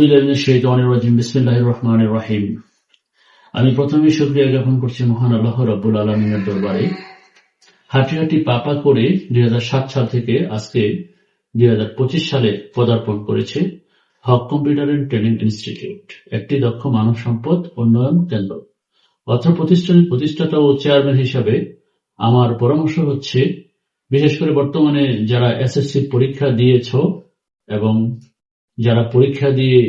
আউযুবিল্লাহি মিনাশ শাইতানির রাজিম। বিসমিল্লাহির রহমানির রহিম। আমি প্রথমেই শুকরিয়া জ্ঞাপন করছি মহান আল্লাহ রাব্বুল আলামিনের দরবারে। হাঁটি হাঁটি পাপা করে 2007 সাল থেকে আজকে 2025 সালে পদার্পণ করেছে হক কম্পিউটার অ্যান্ড ট্রেনিং ইনস্টিটিউট, একটি দক্ষ মানব সম্পদ উন্নয়ন কেন্দ্র। অত্র প্রতিষ্ঠানের প্রতিষ্ঠাতা ও চেয়ারম্যান হিসাবে আমার পরামর্শ হচ্ছে, বিশেষ করে বর্তমানে যারা এসএসসি পরীক্ষা দিয়েছ এবং যারা পরীক্ষা দিয়ে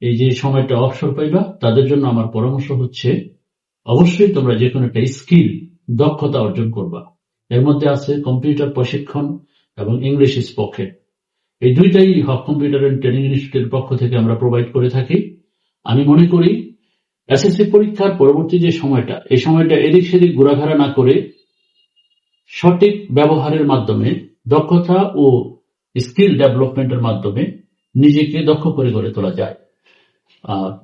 এই যে সময়টা অবসর পাইবা, তাদের জন্য আমার পরামর্শ হচ্ছে অবশ্যই তোমরা যে কোনো একটা স্কিল, দক্ষতা অর্জন করবা। এর মধ্যে আছে কম্পিউটার প্রশিক্ষণ এবং ইংলিশ স্পোকেন। এই দুইটাই হক কম্পিউটার এন্ড ট্রেনিং ইনস্টিটিউটের পক্ষ থেকে আমরা প্রোভাইড করে থাকি। আমি মনে করি এসএসসি পরীক্ষার পরবর্তী যে সময়টা, এই সময়টা এদিক সেদিক ঘোরাঘেরা না করে সঠিক ব্যবহারের মাধ্যমে, দক্ষতা ও স্কিল ডেভেলপমেন্টের মাধ্যমে নিজেকে দক্ষ করে গড়ে তোলা যায়।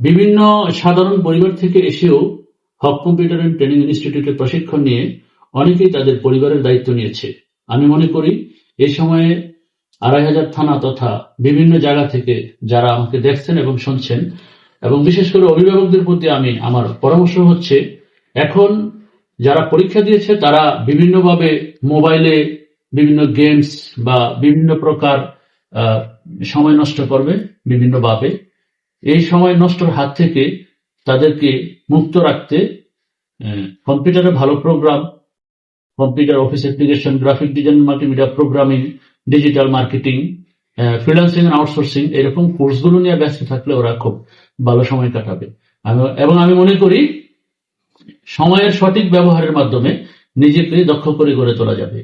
বিভিন্ন সাধারণ পরিবার থেকে এসেও হক কম্পিউটার অ্যান্ড ট্রেনিং ইনস্টিটিউটের প্রশিক্ষণ নিয়ে অনেকেই তাদের পরিবারের দায়িত্ব নিয়েছে। আমি মনে করি এই সময়ে 2500 থানা তথা বিভিন্ন জায়গা থেকে যারা আমাকে দেখছেন এবং শুনছেন, এবং বিশেষ করে অভিভাবকদের প্রতি আমার পরামর্শ হচ্ছে, এখন যারা পরীক্ষা দিয়েছে তারা বিভিন্নভাবে মোবাইলে বিভিন্ন গেমস বা বিভিন্ন প্রকার সময় নষ্ট করবে বিভিন্নভাবে। এই সময় নষ্টর হাত থেকে তাদেরকে মুক্ত রাখতে কম্পিউটারে ভালো program, computer office application, graphic design, multimedia programming, digital marketing, freelancing and outsourcing, এরকম কোর্সগুলো নিয়ে ব্যস্ত থাকলে ওরা খুব ভালো সময় কাটাবে। এবং আমি মনে করি সময়ের সঠিক ব্যবহারের মাধ্যমে নিজেকে দক্ষ করে গড়ে তোলা যাবে।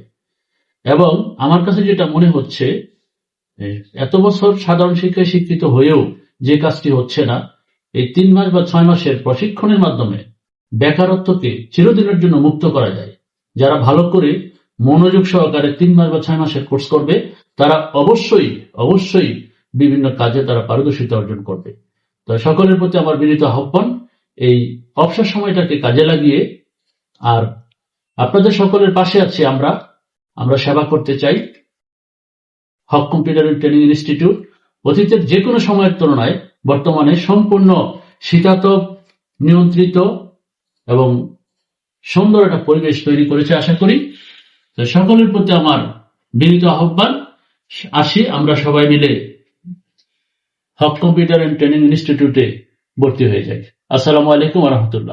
এবং আমার কাছে যেটা মনে হচ্ছে, এত বছর সাধারণ শিক্ষায় শিক্ষিত হয়েও যে কাজটি হচ্ছে না, এই 3 মাস বা 6 মাসের প্রশিক্ষণের মাধ্যমে বেকারত্বকে চিরদিনের জন্য মুক্ত করা যায়। যারা ভালো করে মনোযোগ সহকারে 3 মাস বা 6 মাসের কোর্স করবে, তারা অবশ্যই বিভিন্ন কাজে তারা পারদর্শিতা অর্জন করবে। তো সকলের প্রতি আমার বিনীত আহ্বান, এই অবসর সময়টাকে কাজে লাগিয়ে, আর আপনাদের সকলের পাশে আছি আমরা সেবা করতে চাই। হক কম্পিউটার অ্যান্ড ট্রেনিং ইনস্টিটিউট অতীতের যে কোনো সময়ের তুলনায় বর্তমানে সম্পূর্ণ শীতাতপ নিয়ন্ত্রিত এবং সুন্দর একটা পরিবেশ তৈরি করেছে আশা করি। তো সকলের প্রতি আমার বিনীত আহ্বান, আসি আমরা সবাই মিলে হক কম্পিউটার অ্যান্ড ট্রেনিং ইনস্টিটিউটে ভর্তি হয়ে যাই। আসসালামু আলাইকুম ওয়া রাহমাতুল্লাহ।